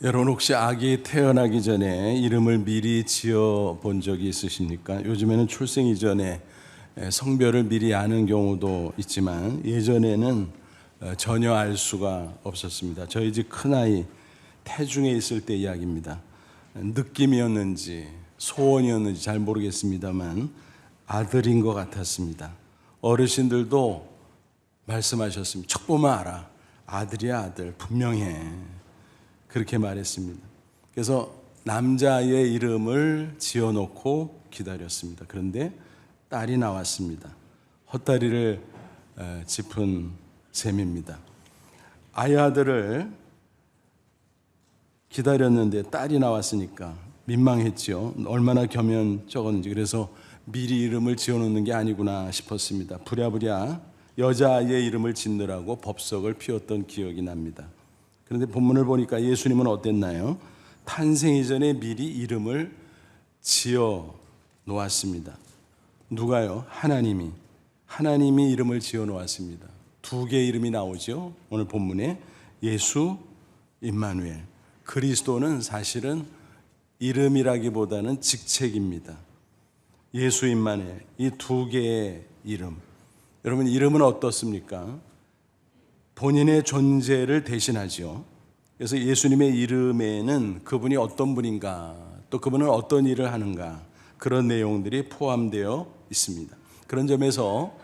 여러분 혹시 아기 태어나기 전에 이름을 미리 지어 본 적이 있으십니까? 요즘에는 출생 이전에 성별을 미리 아는 경우도 있지만 예전에는 전혀 알 수가 없었습니다. 저희 집 큰아이 태중에 있을 때 이야기입니다. 느낌이었는지 소원이었는지 잘 모르겠습니다만 아들인 것 같았습니다. 어르신들도 말씀하셨습니다. 척 보면 알아. 아들이야 아들 분명해. 그렇게 말했습니다. 그래서 남자의 이름을 지어놓고 기다렸습니다. 그런데 딸이 나왔습니다. 헛다리를 짚은 셈입니다. 아들을 기다렸는데 딸이 나왔으니까 민망했죠. 얼마나 겸연쩍었는지. 그래서 미리 이름을 지어놓는 게 아니구나 싶었습니다. 부랴부랴 여자아이의 이름을 짓느라고 법석을 피웠던 기억이 납니다. 그런데 본문을 보니까 예수님은 어땠나요? 탄생 이전에 미리 이름을 지어 놓았습니다. 누가요? 하나님이 이름을 지어 놓았습니다. 두 개의 이름이 나오죠. 오늘 본문에 예수, 임마누엘. 그리스도는 사실은 이름이라기보다는 직책입니다. 예수, 임마누엘. 이 두 개의 이름. 여러분 이름은 어떻습니까? 본인의 존재를 대신하죠. 그래서 예수님의 이름에는 그분이 어떤 분인가, 또 그분은 어떤 일을 하는가, 그런 내용들이 포함되어 있습니다. 그런 점에서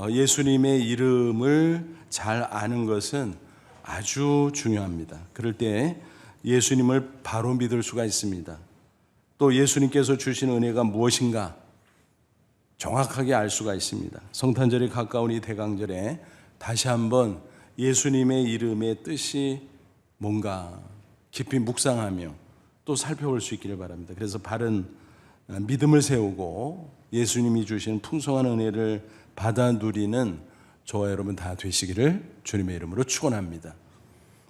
예수님의 이름을 잘 아는 것은 아주 중요합니다. 그럴 때 예수님을 바로 믿을 수가 있습니다. 또 예수님께서 주신 은혜가 무엇인가 정확하게 알 수가 있습니다. 성탄절이 가까운 이 대강절에 다시 한번 예수님의 이름의 뜻이 뭔가 깊이 묵상하며 또 살펴볼 수 있기를 바랍니다. 그래서 바른 믿음을 세우고 예수님이 주신 풍성한 은혜를 받아 누리는 저와 여러분 다 되시기를 주님의 이름으로 축원합니다.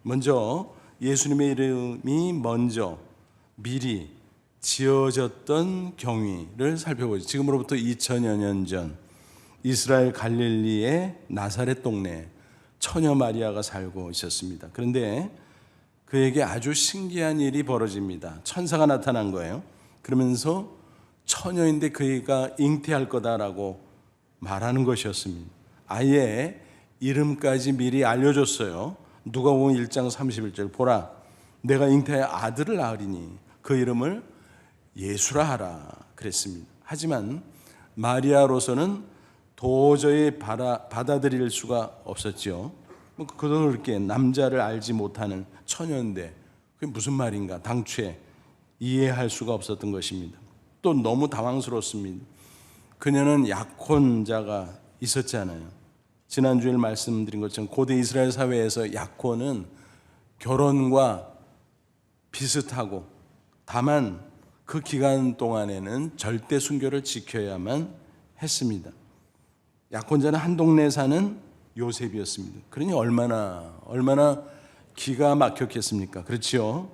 먼저 예수님의 이름이 먼저 미리 지어졌던 경위를 살펴보죠. 지금으로부터 2000여 년 전 이스라엘 갈릴리의 나사렛 동네 처녀 마리아가 살고 있었습니다. 그런데 그에게 아주 신기한 일이 벌어집니다. 천사가 나타난 거예요. 그러면서 처녀인데 그이가 잉태할 거다라고 말하는 것이었습니다. 아예 이름까지 미리 알려줬어요. 누가복음 1장 31절 보라 내가 잉태하여 아들을 낳으리니 그 이름을 예수라 하라 그랬습니다. 하지만 마리아로서는 도저히 받아들일 수가 없었죠. 그렇게 남자를 알지 못하는 처녀인데 그게 무슨 말인가 당초에 이해할 수가 없었던 것입니다. 또 너무 당황스럽습니다. 그녀는 약혼자가 있었잖아요. 지난주에 말씀드린 것처럼 고대 이스라엘 사회에서 약혼은 결혼과 비슷하고 다만 그 기간 동안에는 절대 순교를 지켜야만 했습니다. 약혼자는 한 동네에 사는 요셉이었습니다. 그러니 얼마나 기가 막혔겠습니까? 그렇죠?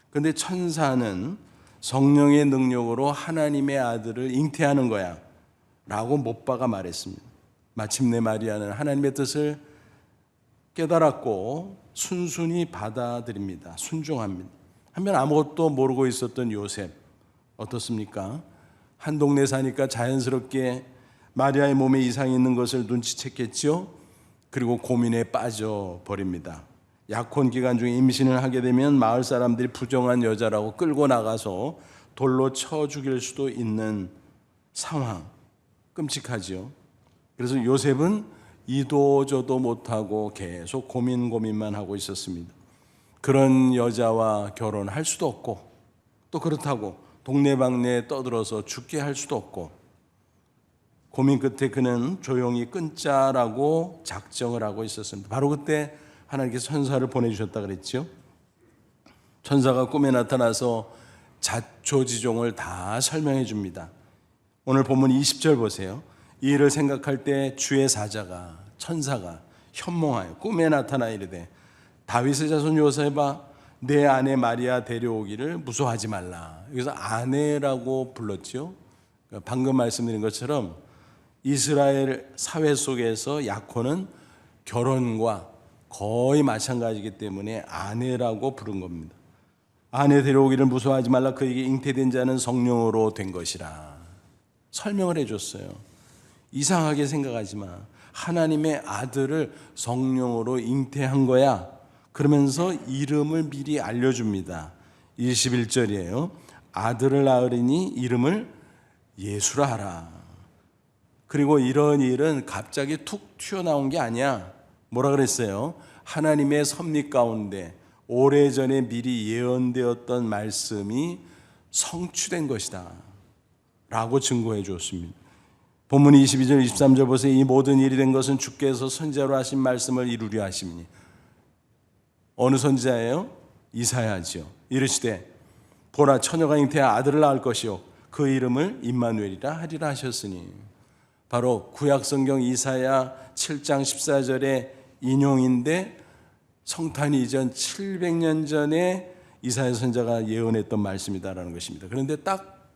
그런데 천사는 성령의 능력으로 하나님의 아들을 잉태하는 거야 라고 못 박아 말했습니다. 마침내 마리아는 하나님의 뜻을 깨달았고 순순히 받아들입니다. 순종합니다. 한편 아무것도 모르고 있었던 요셉 어떻습니까? 한 동네 사니까 자연스럽게 마리아의 몸에 이상이 있는 것을 눈치챘겠죠. 그리고 고민에 빠져버립니다. 약혼 기간 중에 임신을 하게 되면 마을 사람들이 부정한 여자라고 끌고 나가서 돌로 쳐 죽일 수도 있는 상황. 끔찍하죠. 그래서 요셉은 이도저도 못하고 계속 고민만 하고 있었습니다. 그런 여자와 결혼할 수도 없고 또 그렇다고 동네방네에 떠들어서 죽게 할 수도 없고 고민 끝에 그는 조용히 끊자라고 작정을 하고 있었습니다. 바로 그때 하나님께서 천사를 보내주셨다 그랬죠. 천사가 꿈에 나타나서 자초지종을 다 설명해 줍니다. 오늘 본문 20절 보세요. 이 일을 생각할 때 주의 사자가 천사가 현몽하여 꿈에 나타나 이르되 다윗의 자손 요셉아 내 아내 마리아 데려오기를 무서워하지 말라. 여기서 아내라고 불렀죠. 방금 말씀드린 것처럼 이스라엘 사회 속에서 약혼은 결혼과 거의 마찬가지이기 때문에 아내라고 부른 겁니다. 아내 데려오기를 무서워하지 말라. 그에게 잉태된 자는 성령으로 된 것이라. 설명을 해줬어요. 이상하게 생각하지 마. 하나님의 아들을 성령으로 잉태한 거야. 그러면서 이름을 미리 알려줍니다. 21절이에요. 아들을 낳으리니 이름을 예수라 하라. 그리고 이런 일은 갑자기 툭 튀어나온 게 아니야. 뭐라 그랬어요? 하나님의 섭리 가운데 오래전에 미리 예언되었던 말씀이 성취된 것이다 라고 증거해 주었습니다. 본문 22절 23절 보세요. 이 모든 일이 된 것은 주께서 선지자로 하신 말씀을 이루려 하심이니. 어느 선지자예요? 이사야죠. 이르시되 보라 처녀가 잉태하 아들을 낳을 것이요 그 이름을 임마누엘이라 하리라 하셨으니. 바로 구약성경 이사야 7장 14절의 인용인데 성탄이 이전 700년 전에 이사야 선지자가 예언했던 말씀이다라는 것입니다. 그런데 딱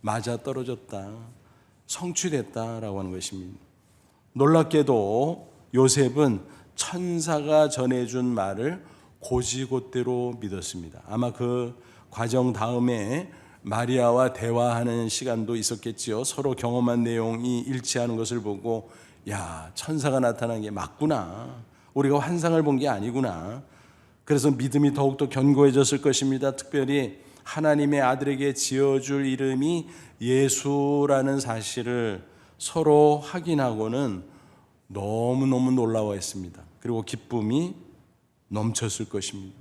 맞아떨어졌다, 성취됐다라고 하는 것입니다. 놀랍게도 요셉은 천사가 전해준 말을 곧이곧대로 믿었습니다. 아마 그 과정 다음에 마리아와 대화하는 시간도 있었겠지요. 서로 경험한 내용이 일치하는 것을 보고 야, 천사가 나타난 게 맞구나. 우리가 환상을 본 게 아니구나. 그래서 믿음이 더욱더 견고해졌을 것입니다. 특별히 하나님의 아들에게 지어줄 이름이 예수라는 사실을 서로 확인하고는 너무너무 놀라워했습니다. 그리고 기쁨이 넘쳤을 것입니다.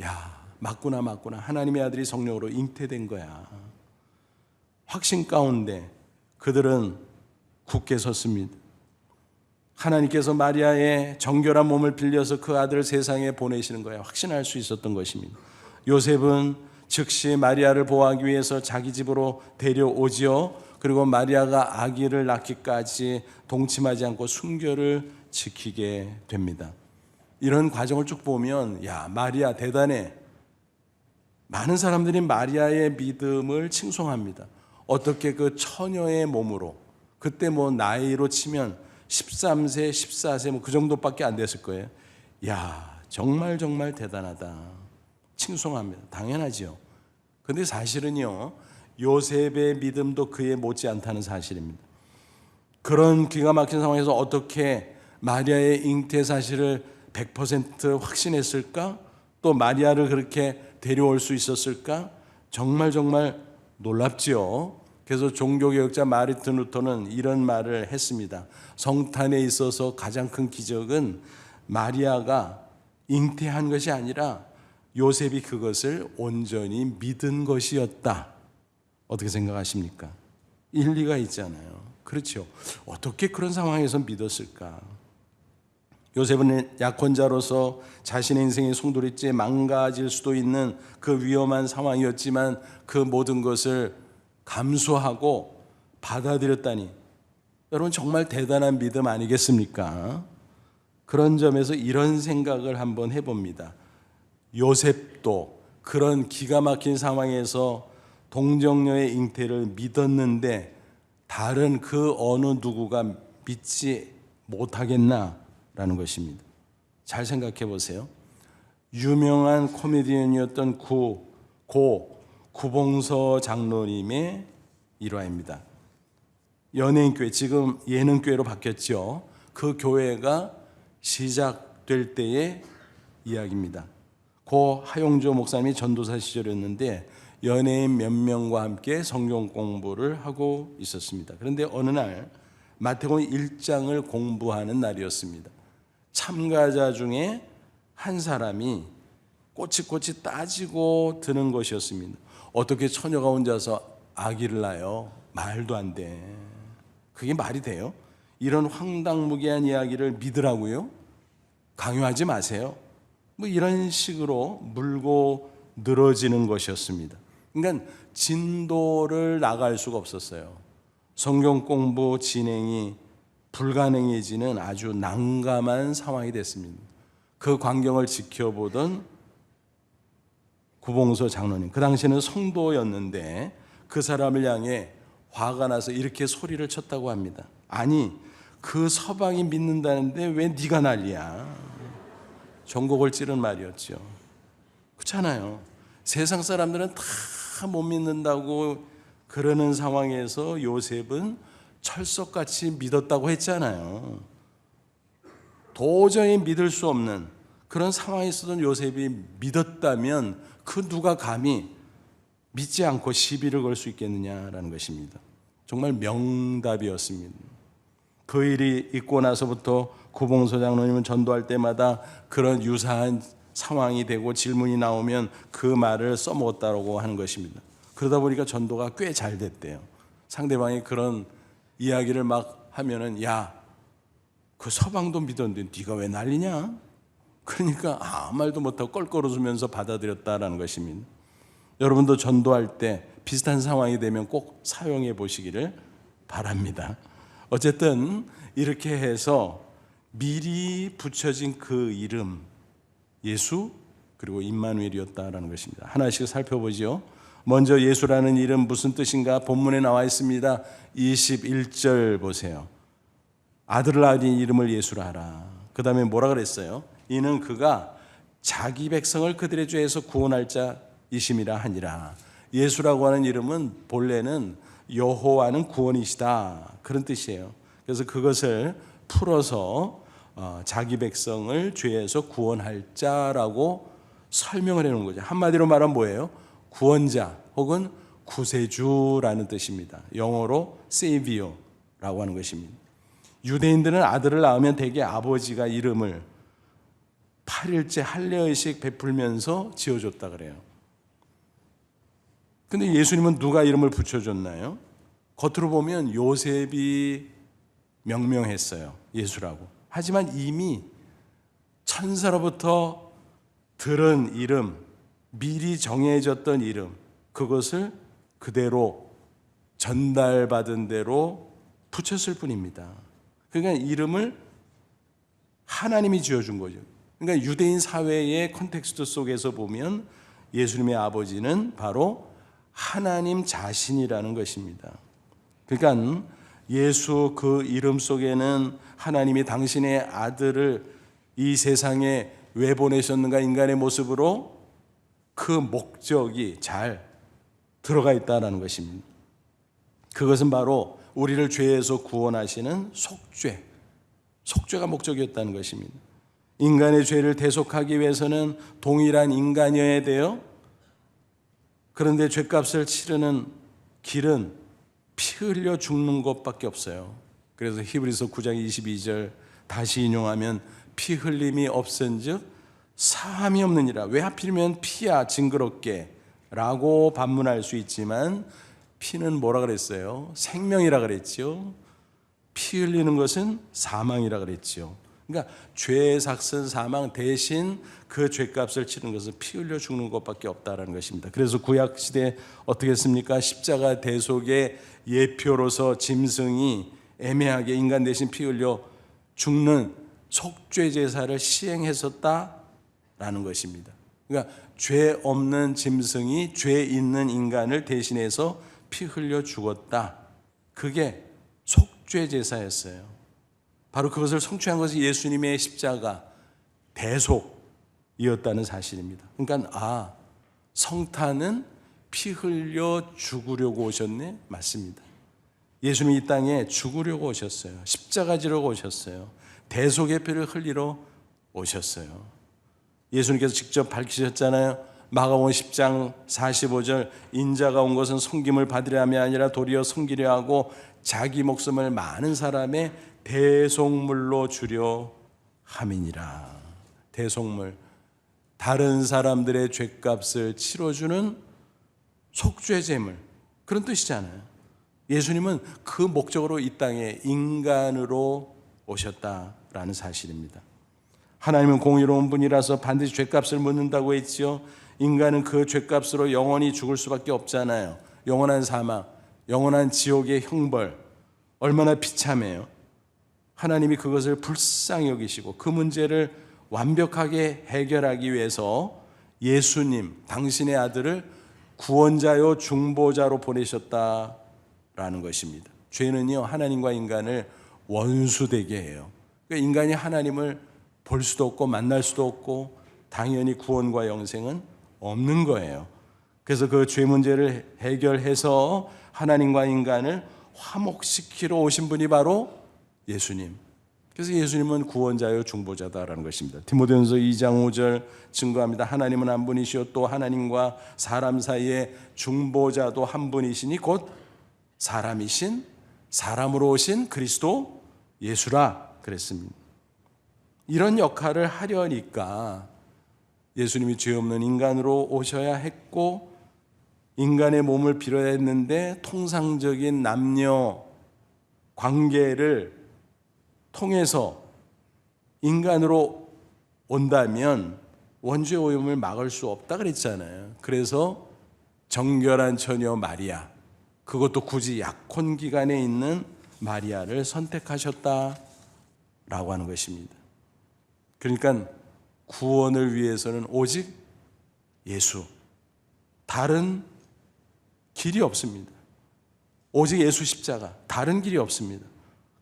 야, 맞구나. 하나님의 아들이 성령으로 잉태된 거야. 확신 가운데 그들은 굳게 섰습니다. 하나님께서 마리아의 정결한 몸을 빌려서 그 아들을 세상에 보내시는 거야. 확신할 수 있었던 것입니다. 요셉은 즉시 마리아를 보호하기 위해서 자기 집으로 데려오지요. 그리고 마리아가 아기를 낳기까지 동침하지 않고 순결을 지키게 됩니다. 이런 과정을 쭉 보면 야, 마리아 대단해. 많은 사람들이 마리아의 믿음을 칭송합니다. 어떻게 그 처녀의 몸으로, 그때 뭐 나이로 치면 13세, 14세 뭐 그 정도밖에 안 됐을 거예요. 야, 정말 대단하다. 칭송합니다. 당연하지요. 근데 사실은요, 요셉의 믿음도 그에 못지 않다는 사실입니다. 그런 기가 막힌 상황에서 어떻게 마리아의 잉태 사실을 100% 확신했을까? 또 마리아를 그렇게 데려올 수 있었을까? 정말 놀랍지요. 그래서 종교개혁자 마르틴 루터는 이런 말을 했습니다. 성탄에 있어서 가장 큰 기적은 마리아가 잉태한 것이 아니라 요셉이 그것을 온전히 믿은 것이었다. 어떻게 생각하십니까? 일리가 있잖아요. 그렇죠. 어떻게 그런 상황에서 믿었을까? 요셉은 약혼자로서 자신의 인생의 송두리째 망가질 수도 있는 그 위험한 상황이었지만 그 모든 것을 감수하고 받아들였다니, 여러분 정말 대단한 믿음 아니겠습니까? 그런 점에서 이런 생각을 한번 해봅니다. 요셉도 그런 기가 막힌 상황에서 동정녀의 잉태를 믿었는데 다른 그 어느 누구가 믿지 못하겠나라는 것입니다. 잘 생각해 보세요. 유명한 코미디언이었던 고 구봉서 장로님의 일화입니다. 연예인교회, 지금 예능교회로 바뀌었죠. 그 교회가 시작될 때의 이야기입니다. 고 하용조 목사님이 전도사 시절이었는데 연예인 몇 명과 함께 성경 공부를 하고 있었습니다. 그런데 어느 날 마태복음 1장을 공부하는 날이었습니다. 참가자 중에 한 사람이 꼬치꼬치 따지고 드는 것이었습니다. 어떻게 처녀가 혼자서 아기를 낳아요? 말도 안 돼. 그게 말이 돼요? 이런 황당무계한 이야기를 믿으라고요? 강요하지 마세요. 뭐 이런 식으로 물고 늘어지는 것이었습니다. 그러니까 진도를 나갈 수가 없었어요. 성경 공부 진행이 불가능해지는 아주 난감한 상황이 됐습니다. 그 광경을 지켜보던 구봉서 장로님, 그 당시에는 성도였는데 그 사람을 향해 화가 나서 이렇게 소리를 쳤다고 합니다. 아니, 그 서방이 믿는다는데 왜 네가 난리야? 전곡을 찌른 말이었죠. 그렇잖아요. 세상 사람들은 다 못 믿는다고 그러는 상황에서 요셉은 철석같이 믿었다고 했잖아요. 도저히 믿을 수 없는 그런 상황에 있었던 요셉이 믿었다면 그 누가 감히 믿지 않고 시비를 걸 수 있겠느냐라는 것입니다. 정말 명답이었습니다. 그 일이 있고 나서부터 구봉서 장로님은 전도할 때마다 그런 유사한 상황이 되고 질문이 나오면 그 말을 써먹었다고 하는 것입니다. 그러다 보니까 전도가 꽤 잘 됐대요. 상대방이 그런 이야기를 막 하면은 야, 그 서방도 믿었는데 네가 왜 난리냐? 그러니까 아무 말도 못하고 껄껄 웃으면서 받아들였다라는 것입니다. 여러분도 전도할 때 비슷한 상황이 되면 꼭 사용해 보시기를 바랍니다. 어쨌든 이렇게 해서 미리 붙여진 그 이름 예수 그리고 임마누엘이었다라는 것입니다. 하나씩 살펴보죠. 먼저 예수라는 이름 무슨 뜻인가? 본문에 나와 있습니다. 21절 보세요. 아들을 낳은 이름을 예수라 하라. 그 다음에 뭐라 그랬어요? 이는 그가 자기 백성을 그들의 죄에서 구원할 자이심이라 하니라. 예수라고 하는 이름은 본래는 여호와는 구원이시다 그런 뜻이에요. 그래서 그것을 풀어서 자기 백성을 죄에서 구원할 자라고 설명을 해놓은 거죠. 한마디로 말하면 뭐예요? 구원자 혹은 구세주라는 뜻입니다. 영어로 Savior라고 하는 것입니다. 유대인들은 아들을 낳으면 대개 아버지가 이름을 8일째 할례의식 베풀면서 지어줬다 그래요. 근데 예수님은 누가 이름을 붙여줬나요? 겉으로 보면 요셉이 명명했어요. 예수라고. 하지만 이미 천사로부터 들은 이름, 미리 정해졌던 이름, 그것을 그대로 전달받은 대로 붙였을 뿐입니다. 그러니까 이름을 하나님이 지어준 거죠. 그러니까 유대인 사회의 컨텍스트 속에서 보면 예수님의 아버지는 바로 하나님 자신이라는 것입니다. 그러니까 예수 그 이름 속에는 하나님이 당신의 아들을 이 세상에 왜 보내셨는가 인간의 모습으로 그 목적이 잘 들어가 있다는 것입니다. 그것은 바로 우리를 죄에서 구원하시는 속죄가 목적이었다는 것입니다. 인간의 죄를 대속하기 위해서는 동일한 인간이어야 돼요. 그런데 죄값을 치르는 길은 피 흘려 죽는 것밖에 없어요. 그래서 히브리서 9장 22절 다시 인용하면 피 흘림이 없은즉 사함이 없느니라. 왜 하필이면 피야 징그럽게 라고 반문할 수 있지만 피는 뭐라 그랬어요? 생명이라 그랬죠. 피 흘리는 것은 사망이라 그랬죠. 그러니까 죄의 삭슨 사망 대신 그 죄값을 치는 것은 피 흘려 죽는 것밖에 없다라는 것입니다. 그래서 구약 시대에 어떻게 했습니까? 십자가 대속의 예표로서 짐승이 애매하게 인간 대신 피 흘려 죽는 속죄 제사를 시행했었다라는 것입니다. 그러니까 죄 없는 짐승이 죄 있는 인간을 대신해서 피 흘려 죽었다. 그게 속죄 제사였어요. 바로 그것을 성취한 것이 예수님의 십자가 대속이었다는 사실입니다. 그러니까 성탄은 피 흘려 죽으려고 오셨네? 맞습니다. 예수님이 이 땅에 죽으려고 오셨어요. 십자가 지려고 오셨어요. 대속의 피를 흘리러 오셨어요. 예수님께서 직접 밝히셨잖아요. 마가복음 10장 45절 인자가 온 것은 섬김을 받으려 함이 아니라 도리어 섬기려 하고 자기 목숨을 많은 사람의 대속물로 주려 함이니라. 대속물, 다른 사람들의 죄값을 치러주는 속죄제물, 그런 뜻이잖아요. 예수님은 그 목적으로 이 땅에 인간으로 오셨다라는 사실입니다. 하나님은 공의로운 분이라서 반드시 죄값을 묻는다고 했지요. 인간은 그 죄값으로 영원히 죽을 수밖에 없잖아요. 영원한 사망, 영원한 지옥의 형벌, 얼마나 비참해요. 하나님이 그것을 불쌍히 여기시고 그 문제를 완벽하게 해결하기 위해서 예수님, 당신의 아들을 구원자요 중보자로 보내셨다라는 것입니다. 죄는요, 하나님과 인간을 원수되게 해요. 그러니까 인간이 하나님을 볼 수도 없고 만날 수도 없고 당연히 구원과 영생은 없는 거예요. 그래서 그 죄 문제를 해결해서 하나님과 인간을 화목시키러 오신 분이 바로 예수님. 그래서 예수님은 구원자요 중보자다라는 것입니다. 디모데전서 2장 5절 증거합니다. 하나님은 한 분이시요 또 하나님과 사람 사이에 중보자도 한 분이시니 곧 사람이신 사람으로 오신 그리스도 예수라 그랬습니다. 이런 역할을 하려니까 예수님이 죄 없는 인간으로 오셔야 했고 인간의 몸을 빌어야 했는데 통상적인 남녀 관계를 통해서 인간으로 온다면 원죄 오염을 막을 수 없다 그랬잖아요. 그래서 정결한 처녀 마리아, 그것도 굳이 약혼 기간에 있는 마리아를 선택하셨다라고 하는 것입니다. 그러니까 구원을 위해서는 오직 예수, 다른 길이 없습니다. 오직 예수 십자가, 다른 길이 없습니다.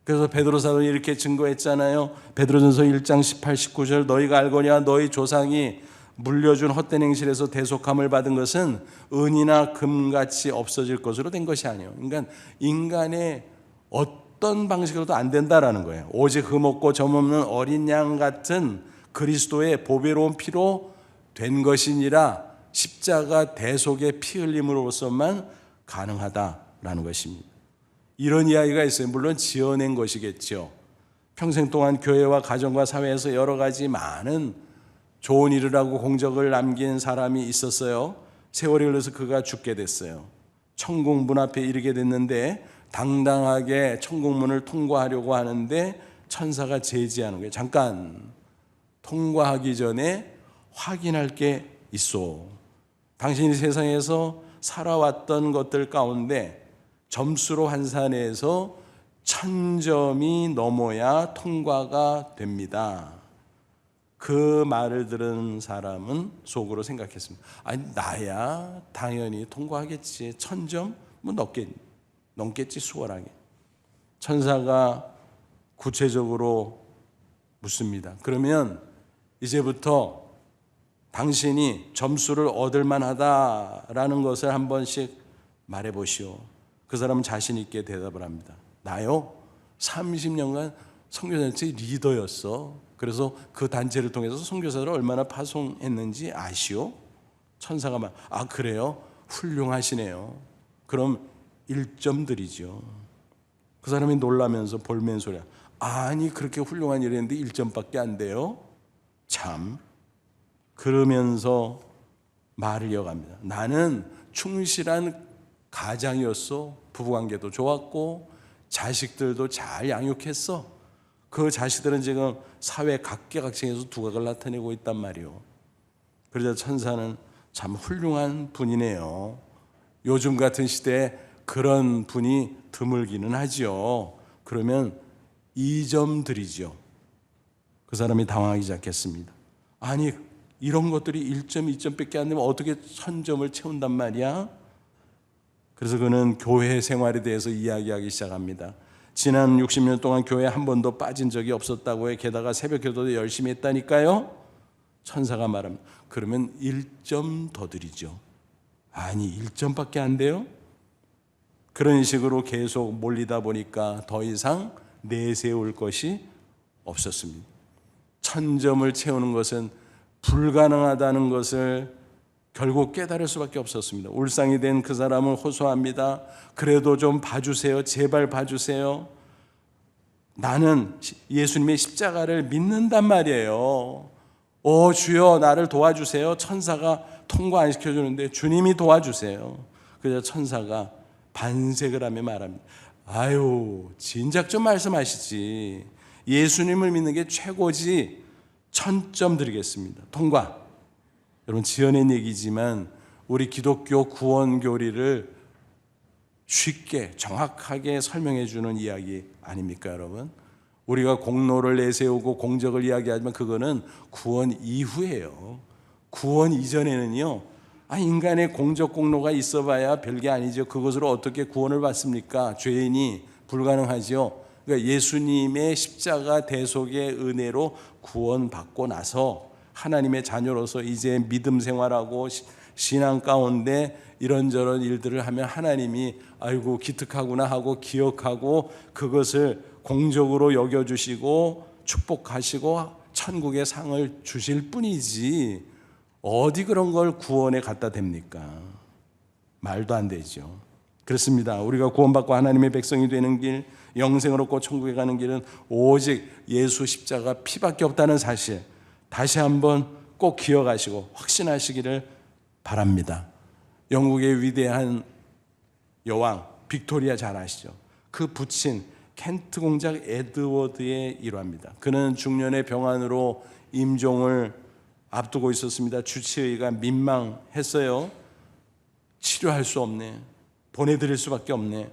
그래서 베드로 사도는 이렇게 증거했잖아요. 베드로전서 1장 18, 19절 너희가 알거니와 너희 조상이 물려준 헛된 행실에서 대속함을 받은 것은 은이나 금같이 없어질 것으로 된 것이 아니에요. 그러니까 인간의 어떤 방식으로도 안 된다라는 거예요. 오직 흠없고 점없는 어린 양 같은 그리스도의 보배로운 피로 된 것이니라 십자가 대속의 피 흘림으로서만 가능하다라는 것입니다. 이런 이야기가 있어요. 물론 지어낸 것이겠죠. 평생 동안 교회와 가정과 사회에서 여러 가지 많은 좋은 일을 하고 공적을 남긴 사람이 있었어요. 세월이 흘러서 그가 죽게 됐어요. 천국 문 앞에 이르게 됐는데 당당하게 천국 문을 통과하려고 하는데 천사가 제지하는 거예요. 잠깐 통과하기 전에 확인할 게 있어. 당신이 세상에서 살아왔던 것들 가운데 점수로 환산해서 1000점이 넘어야 통과가 됩니다. 그 말을 들은 사람은 속으로 생각했습니다. 아니 나야 당연히 통과하겠지. 1000점 뭐 넘겠지 수월하게. 천사가 구체적으로 묻습니다. 그러면 이제부터 당신이 점수를 얻을 만하다라는 것을 한 번씩 말해보시오. 그 사람은 자신 있게 대답을 합니다. 나요? 30년간 선교단체 리더였어. 그래서 그 단체를 통해서 선교사를 얼마나 파송했는지 아시오? 천사가 말, 아 그래요? 훌륭하시네요. 그럼 1점 드리죠. 그 사람이 놀라면서 볼멘 소리야. 아니 그렇게 훌륭한 일을 했는데 1점밖에 안 돼요? 참. 그러면서 말을 이어갑니다. 나는 충실한 가장이었어. 부부관계도 좋았고 자식들도 잘 양육했어. 그 자식들은 지금 사회 각계각층에서 두각을 나타내고 있단 말이요. 그러자 천사는 참 훌륭한 분이네요. 요즘 같은 시대에 그런 분이 드물기는 하지요. 그러면 2점 드리죠. 그 사람이 당황하기 시작했습니다. 아니 이런 것들이 1점, 2점밖에 안 되면 어떻게 1000점을 채운단 말이야? 그래서 그는 교회 생활에 대해서 이야기하기 시작합니다. 지난 60년 동안 교회에 한 번도 빠진 적이 없었다고 해. 게다가 새벽 기도도 열심히 했다니까요. 천사가 말합니다. 그러면 1점 더 드리죠. 아니 1점밖에 안 돼요? 그런 식으로 계속 몰리다 보니까 더 이상 내세울 것이 없었습니다. 1000점을 채우는 것은 불가능하다는 것을 결국 깨달을 수밖에 없었습니다. 울상이 된 그 사람을 호소합니다. 그래도 좀 봐주세요. 제발 봐주세요. 나는 예수님의 십자가를 믿는단 말이에요. 오 주여 나를 도와주세요. 천사가 통과 안 시켜주는데 주님이 도와주세요. 그래서 천사가 반색을 하며 말합니다. 아유 진작 좀 말씀하시지. 예수님을 믿는 게 최고지. 1000점 드리겠습니다. 통과. 여러분 지어낸 얘기지만 우리 기독교 구원 교리를 쉽게 정확하게 설명해 주는 이야기 아닙니까 여러분? 우리가 공로를 내세우고 공적을 이야기하지만 그거는 구원 이후예요. 구원 이전에는요. 인간의 공적 공로가 있어봐야 별게 아니죠. 그것으로 어떻게 구원을 받습니까? 죄인이 불가능하죠. 그러니까 예수님의 십자가 대속의 은혜로 구원받고 나서 하나님의 자녀로서 이제 믿음 생활하고 신앙 가운데 이런저런 일들을 하면 하나님이 아이고 기특하구나 하고 기억하고 그것을 공적으로 여겨주시고 축복하시고 천국의 상을 주실 뿐이지 어디 그런 걸 구원에 갖다 댑니까? 말도 안 되죠. 그렇습니다. 우리가 구원받고 하나님의 백성이 되는 길, 영생을 얻고 천국에 가는 길은 오직 예수 십자가 피밖에 없다는 사실 다시 한번 꼭 기억하시고 확신하시기를 바랍니다. 영국의 위대한 여왕 빅토리아 잘 아시죠? 그 부친 켄트 공작 에드워드의 일화입니다. 그는 중년의 병환으로 임종을 앞두고 있었습니다. 주치의가 민망했어요. 치료할 수 없네. 보내드릴 수밖에 없네.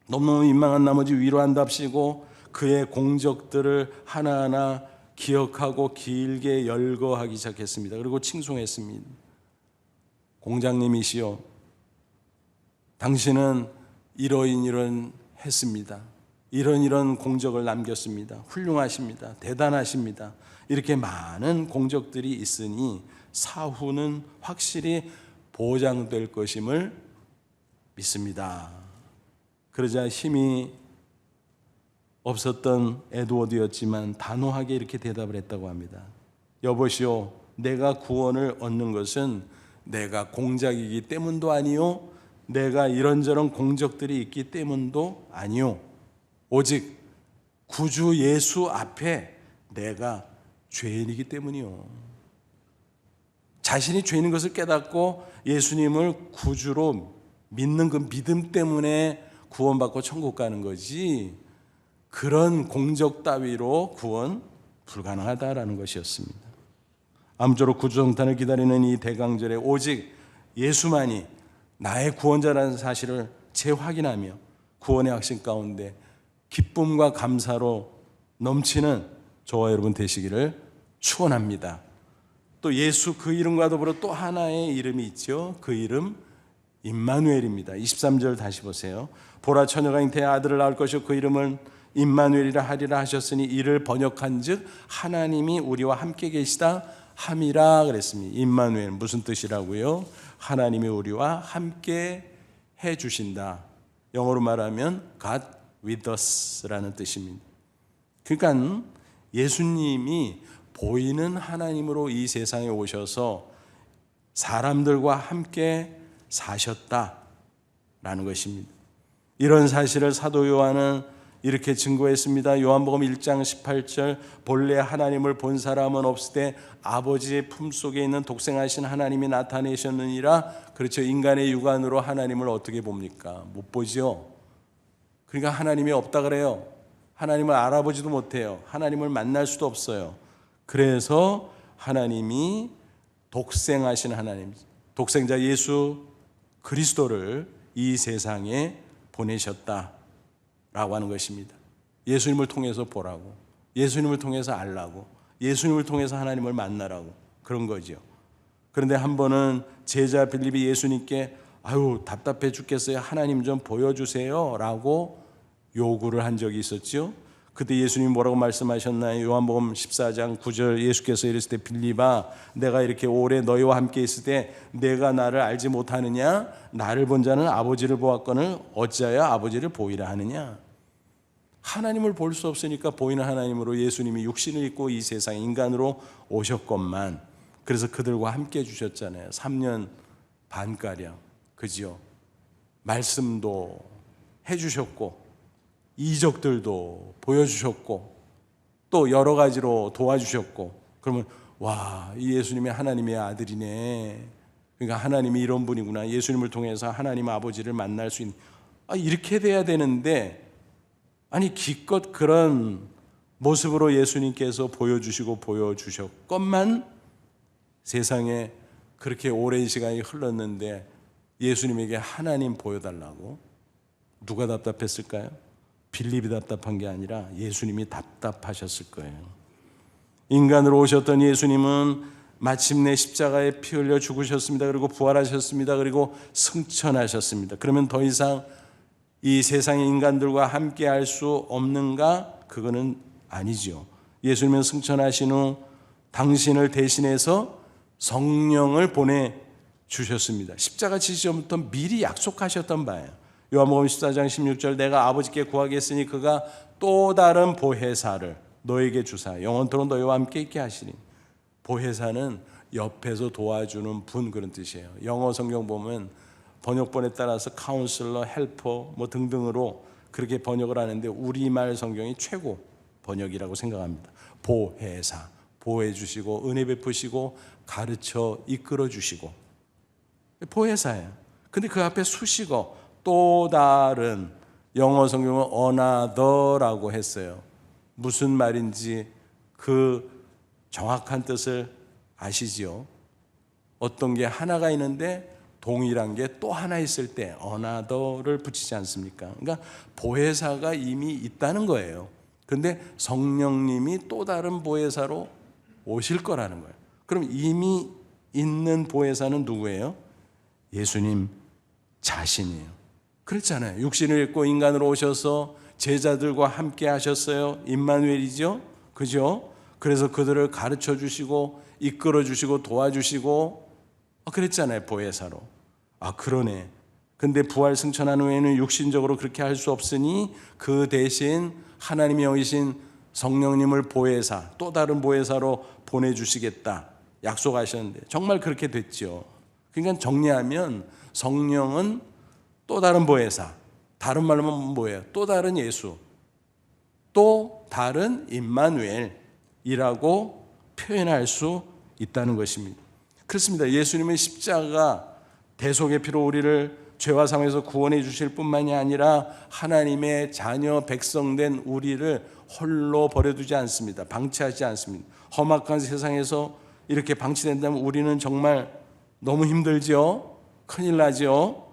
너무너무 민망한 나머지 위로한답시고 그의 공적들을 하나하나 기억하고 길게 열거하기 시작했습니다. 그리고 칭송했습니다. 공장님이시여, 당신은 이러이러한 했습니다. 이런 공적을 남겼습니다. 훌륭하십니다. 대단하십니다. 이렇게 많은 공적들이 있으니 사후는 확실히 보장될 것임을 믿습니다. 그러자 힘이 없었던 에드워드였지만 단호하게 이렇게 대답을 했다고 합니다. 여보시오, 내가 구원을 얻는 것은 내가 공작이기 때문도 아니요, 내가 이런저런 공적들이 있기 때문도 아니요, 오직 구주 예수 앞에 내가 죄인이기 때문이요. 자신이 죄인인 것을 깨닫고 예수님을 구주로 믿는 그 믿음 때문에 구원받고 천국 가는 거지, 그런 공적 따위로 구원 불가능하다라는 것이었습니다. 아무쪼록 구주 성탄을 기다리는 이 대강절에 오직 예수만이 나의 구원자라는 사실을 재확인하며 구원의 확신 가운데 기쁨과 감사로 넘치는 저와 여러분 되시기를 축원합니다. 또 예수 그 이름과 더불어 또 하나의 이름이 있죠. 그 이름 임마누엘입니다. 23절 다시 보세요. 보라, 처녀가 잉태해 아들을 낳을 것이요 그 이름은 임마누엘이라 하리라 하셨으니 이를 번역한즉 하나님이 우리와 함께 계시다 함이라 그랬습니다. 임마누엘 무슨 뜻이라고요? 하나님이 우리와 함께 해 주신다. 영어로 말하면 God with us라는 뜻입니다. 그러니까 예수님이 보이는 하나님으로 이 세상에 오셔서 사람들과 함께 사셨다라는 것입니다. 이런 사실을 사도 요한은 이렇게 증거했습니다. 요한복음 1장 18절, 본래 하나님을 본 사람은 없으되 아버지의 품속에 있는 독생하신 하나님이 나타내셨느니라. 그렇죠. 인간의 육안으로 하나님을 어떻게 봅니까? 못 보죠. 그러니까 하나님이 없다 그래요. 하나님을 알아보지도 못해요. 하나님을 만날 수도 없어요. 그래서 하나님이 독생하신 하나님, 독생자 예수 그리스도를 이 세상에 보내셨다라고 하는 것입니다. 예수님을 통해서 보라고, 예수님을 통해서 알라고, 예수님을 통해서 하나님을 만나라고 그런 거죠. 그런데 한 번은 제자 빌립이 예수님께 아유 답답해 죽겠어요, 하나님 좀 보여주세요 라고 요구를 한 적이 있었죠. 그때 예수님이 뭐라고 말씀하셨나요? 요한복음 14장 9절 예수께서 이랬을 때 빌립아, 내가 이렇게 오래 너희와 함께 있을 때 내가 나를 알지 못하느냐? 나를 본 자는 아버지를 보았거늘 어찌하여 아버지를 보이라 하느냐? 하나님을 볼 수 없으니까 보이는 하나님으로 예수님이 육신을 입고 이 세상 인간으로 오셨건만, 그래서 그들과 함께 해주셨잖아요. 3년 반가량, 그지요? 말씀도 해주셨고 이적들도 보여주셨고 또 여러 가지로 도와주셨고, 그러면 와, 이 예수님이 하나님의 아들이네. 그러니까 하나님이 이런 분이구나. 예수님을 통해서 하나님 아버지를 만날 수 있는, 이렇게 돼야 되는데, 아니 기껏 그런 모습으로 예수님께서 보여주시고 보여주셨건만 세상에 그렇게 오랜 시간이 흘렀는데 예수님에게 하나님 보여달라고 누가 답답했을까요? 빌립이 답답한 게 아니라 예수님이 답답하셨을 거예요. 인간으로 오셨던 예수님은 마침내 십자가에 피 흘려 죽으셨습니다. 그리고 부활하셨습니다. 그리고 승천하셨습니다. 그러면 더 이상 이 세상의 인간들과 함께 할 수 없는가? 그거는 아니죠. 예수님은 승천하신 후 당신을 대신해서 성령을 보내 주셨습니다. 십자가 지시기 전부터 미리 약속하셨던 바예요. 요한복음 14장 16절 내가 아버지께 구하겠으니 그가 또 다른 보혜사를 너에게 주사 영원토록 너희와 함께 있게 하시니, 보혜사는 옆에서 도와주는 분, 그런 뜻이에요. 영어 성경 보면 번역본에 따라서 카운슬러, 헬퍼 뭐 등등으로 그렇게 번역을 하는데 우리말 성경이 최고 번역이라고 생각합니다. 보혜사, 보호해 주시고 은혜 베푸시고 가르쳐 이끌어 주시고, 보혜사예요. 근데 그 앞에 수식어 또 다른, 영어 성경은 another라고 했어요. 무슨 말인지 그 정확한 뜻을 아시지요? 어떤 게 하나가 있는데 동일한 게 또 하나 있을 때 another를 붙이지 않습니까? 그러니까 보혜사가 이미 있다는 거예요. 근데 성령님이 또 다른 보혜사로 오실 거라는 거예요. 그럼 이미 있는 보혜사는 누구예요? 예수님 자신이에요. 그렇잖아요. 육신을 입고 인간으로 오셔서 제자들과 함께 하셨어요. 임마누엘이죠. 그죠? 그래서 그들을 가르쳐 주시고 이끌어 주시고 도와주시고 그랬잖아요. 보혜사로. 그러네. 근데 부활 승천한 후에는 육신적으로 그렇게 할 수 없으니 그 대신 하나님이 여기신 성령님을 보혜사, 또 다른 보혜사로 보내주시겠다 약속하셨는데 정말 그렇게 됐죠. 그러니까 정리하면 성령은 또 다른 보혜사, 다른 말로 하면 뭐예요? 또 다른 예수, 또 다른 임마누엘이라고 표현할 수 있다는 것입니다. 그렇습니다. 예수님의 십자가 대속의 피로 우리를 죄와 사망에서 구원해 주실 뿐만이 아니라 하나님의 자녀 백성된 우리를 홀로 버려두지 않습니다. 방치하지 않습니다. 험악한 세상에서 이렇게 방치된다면 우리는 정말 너무 힘들죠. 큰일 나죠.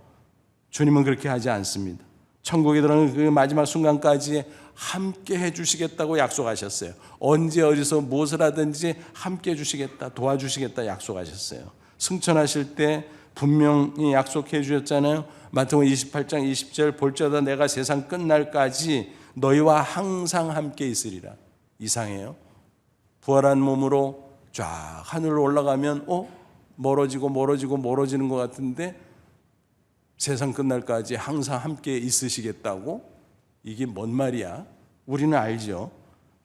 주님은 그렇게 하지 않습니다. 천국에 들어가는 그 마지막 순간까지 함께 해주시겠다고 약속하셨어요. 언제 어디서 무엇을 하든지 함께 해주시겠다, 도와주시겠다 약속하셨어요. 승천하실 때 분명히 약속해 주셨잖아요. 마태복음 28장 20절 볼지어다 내가 세상 끝날까지 너희와 항상 함께 있으리라. 이상해요. 부활한 몸으로 쫙 하늘로 올라가면 멀어지는 것 같은데 세상 끝날까지 항상 함께 있으시겠다고? 이게 뭔 말이야? 우리는 알죠.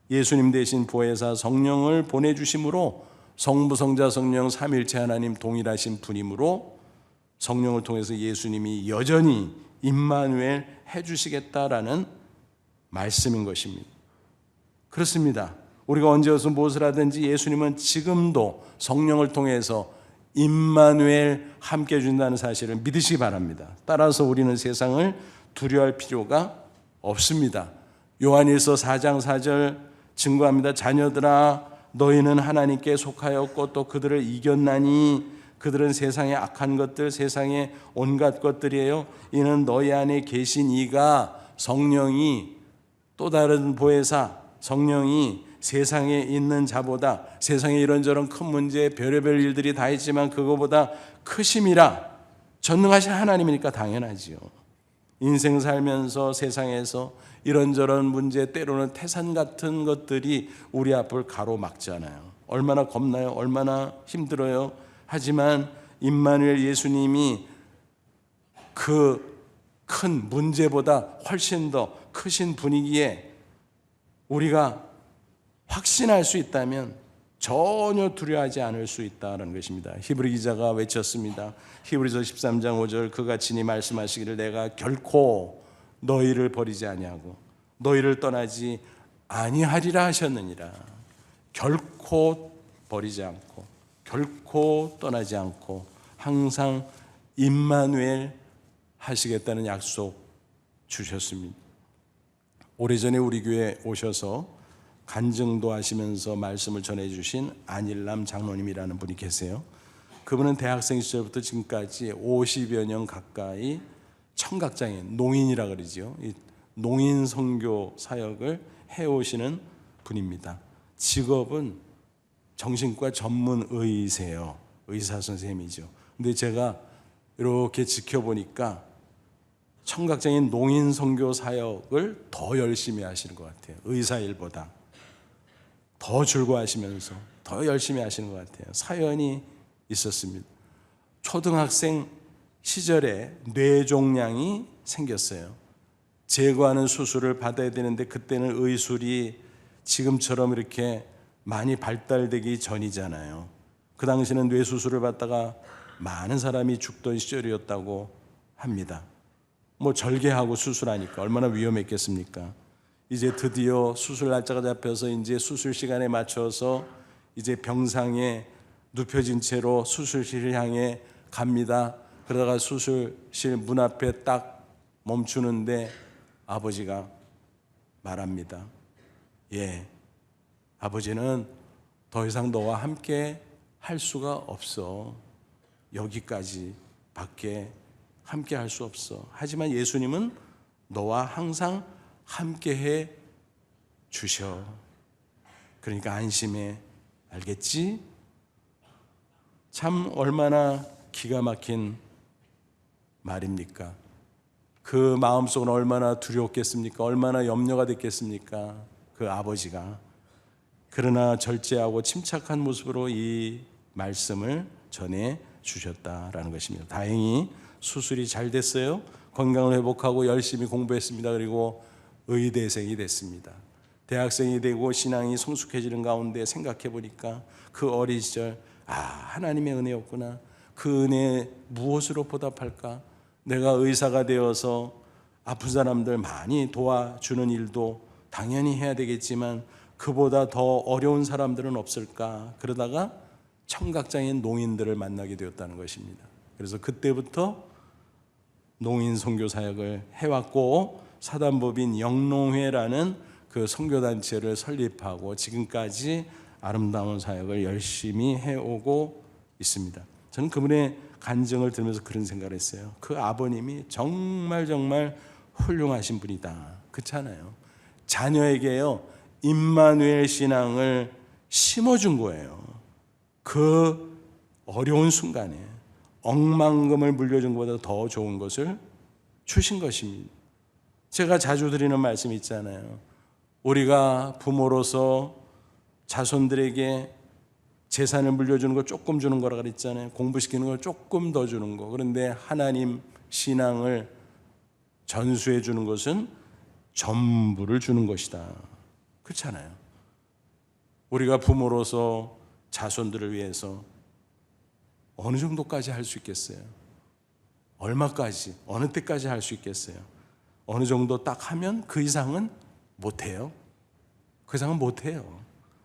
예수님 대신 보혜사 성령을 보내주심으로 성부, 성자, 성령 삼일체 하나님 동일하신 분이므로 성령을 통해서 예수님이 여전히 임마누엘 해주시겠다라는 말씀인 것입니다. 그렇습니다. 우리가 언제 어디서 무엇을 하든지 예수님은 지금도 성령을 통해서 임마누엘 함께 해준다는 사실을 믿으시기 바랍니다. 따라서 우리는 세상을 두려워할 필요가 없습니다. 요한일서 4장 4절 증거합니다. 자녀들아 너희는 하나님께 속하였고 또 그들을 이겼나니 그들은 세상의 악한 것들, 세상의 온갖 것들이에요. 이는 너희 안에 계신 이가 성령이 또 다른 보혜사 성령이 세상에 있는 자보다 세상에 이런저런 큰 문제 별의별 일들이 다 있지만 그거보다 크심이라 전능하신 하나님이니까 당연하지요. 인생 살면서 세상에서 이런저런 문제 때로는 태산 같은 것들이 우리 앞을 가로막잖아요. 얼마나 겁나요? 얼마나 힘들어요? 하지만 임마누엘 예수님이 그 큰 문제보다 훨씬 더 크신 분위기에 우리가 확신할 수 있다면 전혀 두려워하지 않을 수 있다는 것입니다. 히브리 기자가 외쳤습니다. 히브리서 13장 5절 그가 친히 말씀하시기를 내가 결코 너희를 버리지 아니하고 너희를 떠나지 아니하리라 하셨느니라. 결코 버리지 않고 결코 떠나지 않고 항상 임마누엘 하시겠다는 약속 주셨습니다. 오래전에 우리 교회에 오셔서 간증도 하시면서 말씀을 전해주신 안일남 장로님이라는 분이 계세요. 그분은 대학생 시절부터 지금까지 50여 년 가까이 청각장애인, 농인이라 그러죠. 농인 선교 사역을 해오시는 분입니다. 직업은 정신과 전문 의세요. 의사 선생님이죠. 근데 제가 이렇게 지켜보니까 청각장애인 농인 선교 사역을 더 열심히 하시는 것 같아요. 의사 일보다 더 즐거워하시면서 더 열심히 하시는 것 같아요. 사연이 있었습니다. 초등학생 시절에 뇌종양이 생겼어요. 제거하는 수술을 받아야 되는데 그때는 의술이 지금처럼 이렇게 많이 발달되기 전이잖아요. 그 당시에는 뇌수술을 받다가 많은 사람이 죽던 시절이었다고 합니다. 뭐 절개하고 수술하니까 얼마나 위험했겠습니까? 이제 드디어 수술 날짜가 잡혀서 이제 수술 시간에 맞춰서 이제 병상에 눕혀진 채로 수술실을 향해 갑니다. 그러다가 수술실 문 앞에 딱 멈추는데 아버지가 말합니다. 아버지는 더 이상 너와 함께 할 수가 없어. 여기까지 밖에 함께 할 수 없어. 하지만 예수님은 너와 항상 함께 해 주셔. 그러니까 안심해. 알겠지? 참 얼마나 기가 막힌 말입니까? 그 마음속은 얼마나 두려웠겠습니까? 얼마나 염려가 됐겠습니까? 그 아버지가. 그러나 절제하고 침착한 모습으로 이 말씀을 전해 주셨다라는 것입니다. 다행히 수술이 잘 됐어요. 건강을 회복하고 열심히 공부했습니다. 그리고 의대생이 됐습니다. 대학생이 되고 신앙이 성숙해지는 가운데 생각해 보니까 그 어린 시절 하나님의 은혜였구나. 그 은혜 무엇으로 보답할까? 내가 의사가 되어서 아픈 사람들 많이 도와주는 일도 당연히 해야 되겠지만 그보다 더 어려운 사람들은 없을까? 그러다가 청각장애인 농인들을 만나게 되었다는 것입니다. 그래서 그때부터 농인 선교 사역을 해왔고 사단법인 영농회라는 그 선교단체를 설립하고 지금까지 아름다운 사역을 열심히 해오고 있습니다. 저는 그분의 간증을 들으면서 그런 생각을 했어요. 그 아버님이 정말 훌륭하신 분이다. 그렇잖아요. 자녀에게요 임마누엘 신앙을 심어준 거예요. 그 어려운 순간에 억만금을 물려준 것보다 더 좋은 것을 주신 것입니다. 제가 자주 드리는 말씀이 있잖아요. 우리가 부모로서 자손들에게 재산을 물려주는 거 조금 주는 거라 그랬잖아요. 공부시키는 걸 조금 더 주는 거. 그런데 하나님 신앙을 전수해 주는 것은 전부를 주는 것이다. 그렇잖아요. 우리가 부모로서 자손들을 위해서 어느 정도까지 할 수 있겠어요? 얼마까지, 어느 때까지 할 수 있겠어요? 어느 정도 딱 하면 그 이상은 못해요. 그 이상은 못해요.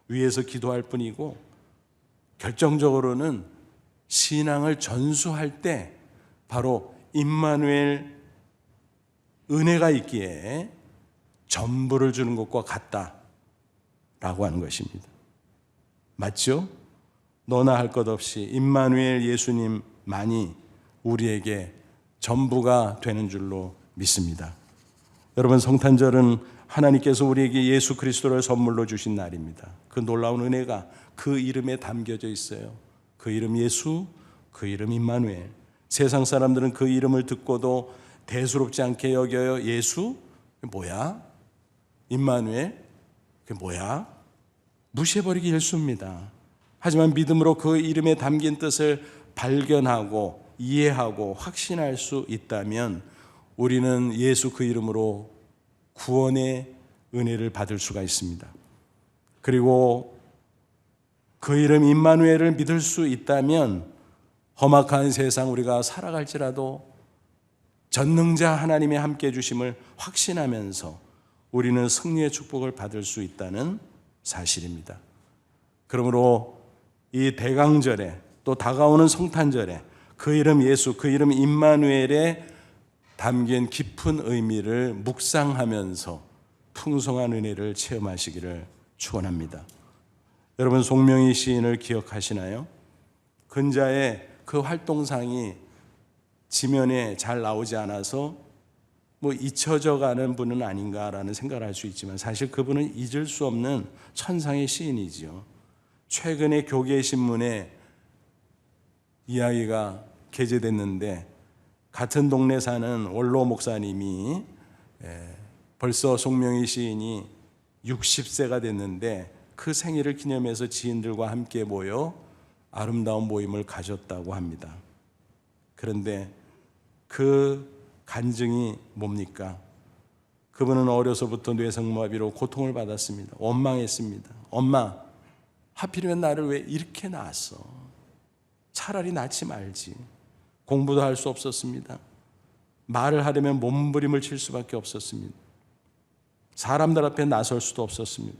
위에서 기도할 뿐이고 결정적으로는 신앙을 전수할 때 바로 임마누엘 은혜가 있기에 전부를 주는 것과 같다라고 하는 것입니다. 맞죠? 너나 할 것 없이 임마누엘 예수님만이 우리에게 전부가 되는 줄로 믿습니다. 여러분, 성탄절은 하나님께서 우리에게 예수 그리스도를 선물로 주신 날입니다. 그 놀라운 은혜가 그 이름에 담겨져 있어요. 그 이름 예수, 그 이름 임마누엘. 세상 사람들은 그 이름을 듣고도 대수롭지 않게 여겨요. 예수? 뭐야? 임마누엘? 그게 뭐야? 무시해버리기 일쑤입니다. 하지만 믿음으로 그 이름에 담긴 뜻을 발견하고 이해하고 확신할 수 있다면 우리는 예수 그 이름으로 구원의 은혜를 받을 수가 있습니다. 그리고 그 이름 임마누엘을 믿을 수 있다면 험악한 세상 우리가 살아갈지라도 전능자 하나님의 함께 해주심을 확신하면서 우리는 승리의 축복을 받을 수 있다는 사실입니다. 그러므로 이 대강절에 또 다가오는 성탄절에 그 이름 예수, 그 이름 임마누엘에 담긴 깊은 의미를 묵상하면서 풍성한 은혜를 체험하시기를 축원합니다. 여러분, 송명희 시인을 기억하시나요? 근자의 그 활동상이 지면에 잘 나오지 않아서 잊혀져 가는 분은 아닌가라는 생각을 할 수 있지만 사실 그분은 잊을 수 없는 천상의 시인이지요. 최근에 교계신문에 이야기가 게재됐는데 같은 동네 사는 원로 목사님이 벌써 송명희 시인이 60세가 됐는데 그 생일을 기념해서 지인들과 함께 모여 아름다운 모임을 가졌다고 합니다. 그런데 그 간증이 뭡니까? 그분은 어려서부터 뇌성마비로 고통을 받았습니다. 원망했습니다. 엄마, 하필이면 나를 왜 이렇게 낳았어? 차라리 낳지 말지. 공부도 할 수 없었습니다. 말을 하려면 몸부림을 칠 수밖에 없었습니다. 사람들 앞에 나설 수도 없었습니다.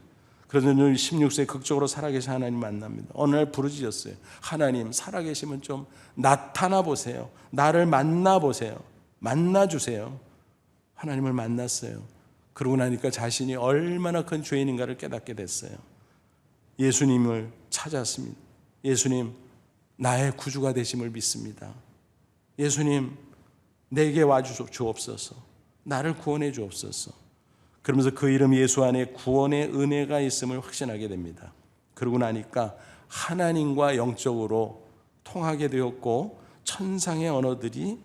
그래서 16세 극적으로 살아계신 하나님 만납니다. 어느 날 부르짖었어요. 하나님, 살아계시면 좀 나타나 보세요. 나를 만나 보세요. 만나주세요. 하나님을 만났어요. 그러고 나니까 자신이 얼마나 큰 죄인인가를 깨닫게 됐어요. 예수님을 찾았습니다. 예수님, 나의 구주가 되심을 믿습니다. 예수님, 내게 와주옵소서. 나를 구원해 주옵소서. 그러면서 그 이름 예수 안에 구원의 은혜가 있음을 확신하게 됩니다. 그러고 나니까 하나님과 영적으로 통하게 되었고 천상의 언어들이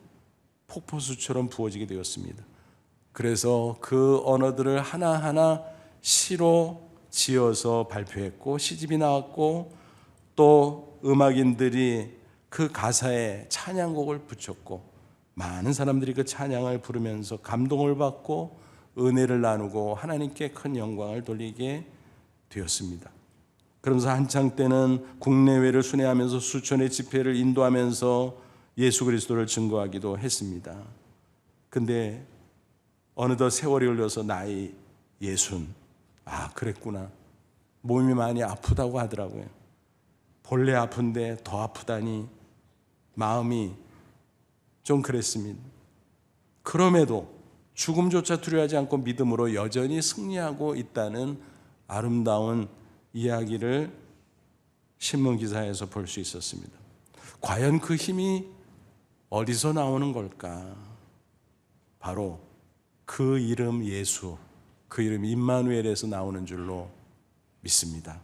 폭포수처럼 부어지게 되었습니다. 그래서 그 언어들을 하나하나 시로 지어서 발표했고 시집이 나왔고 또 음악인들이 그 가사에 찬양곡을 붙였고 많은 사람들이 그 찬양을 부르면서 감동을 받고 은혜를 나누고 하나님께 큰 영광을 돌리게 되었습니다. 그러면서 한창 때는 국내외를 순회하면서 수천의 집회를 인도하면서 예수 그리스도를 증거하기도 했습니다. 근데 어느덧 세월이 흘러서 나이 60. 아, 그랬구나. 몸이 많이 아프다고 하더라고요. 본래 아픈데 더 아프다니 마음이 좀 그랬습니다. 그럼에도 죽음조차 두려워하지 않고 믿음으로 여전히 승리하고 있다는 아름다운 이야기를 신문기사에서 볼 수 있었습니다. 과연 그 힘이 어디서 나오는 걸까? 바로 그 이름 예수, 그 이름 임마누엘에서 나오는 줄로 믿습니다.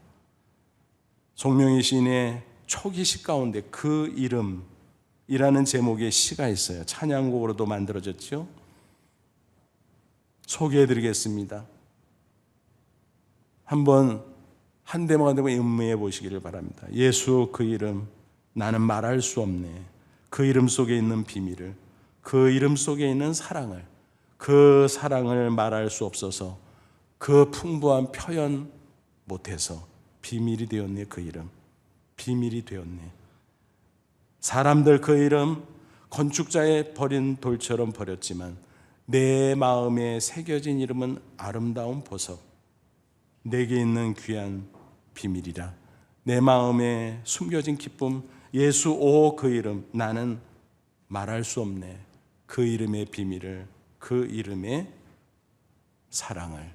송명희 시인의 초기시 가운데 그 이름이라는 제목의 시가 있어요. 찬양곡으로도 만들어졌죠. 소개해드리겠습니다. 한번 한 대목 한 대목 음미해 보시기를 바랍니다. 예수 그 이름 나는 말할 수 없네. 그 이름 속에 있는 비밀을, 그 이름 속에 있는 사랑을, 그 사랑을 말할 수 없어서 그 풍부한 표현 못해서 비밀이 되었네. 그 이름 비밀이 되었네. 사람들 그 이름 건축자의 버린 돌처럼 버렸지만 내 마음에 새겨진 이름은 아름다운 보석, 내게 있는 귀한 비밀이라. 내 마음에 숨겨진 기쁨, 예수 오 그 이름 나는 말할 수 없네. 그 이름의 비밀을, 그 이름의 사랑을.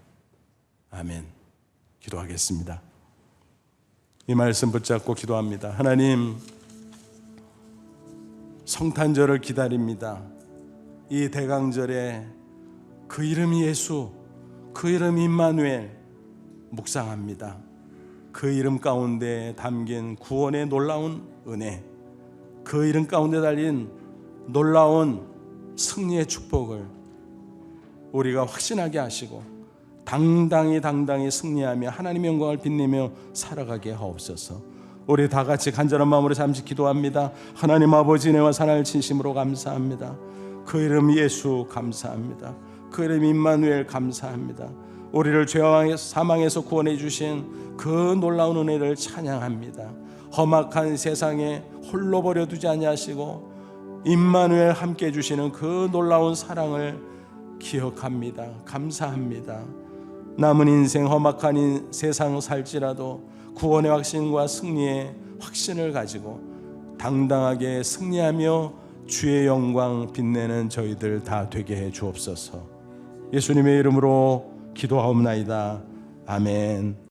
아멘. 기도하겠습니다. 이 말씀 붙잡고 기도합니다. 하나님, 성탄절을 기다립니다. 이 대강절에 그 이름 예수, 그 이름 임마누엘 묵상합니다. 그 이름 가운데 담긴 구원의 놀라운 은혜, 그 이름 가운데 달린 놀라운 승리의 축복을 우리가 확신하게 하시고 당당히 승리하며 하나님의 영광을 빛내며 살아가게 하옵소서. 우리 다 같이 간절한 마음으로 잠시 기도합니다. 하나님 아버지, 은혜와 사랑을 진심으로 감사합니다. 그 이름 예수 감사합니다. 그 이름 임마누엘 감사합니다. 우리를 죄와 사망에서 구원해 주신 그 놀라운 은혜를 찬양합니다. 험악한 세상에 홀로 버려두지 아니하시고 임마누엘 함께 해주시는 그 놀라운 사랑을 기억합니다. 감사합니다. 남은 인생 험악한 세상 살지라도 구원의 확신과 승리의 확신을 가지고 당당하게 승리하며 주의 영광 빛내는 저희들 다 되게 해 주옵소서. 예수님의 이름으로 기도하옵나이다. 아멘.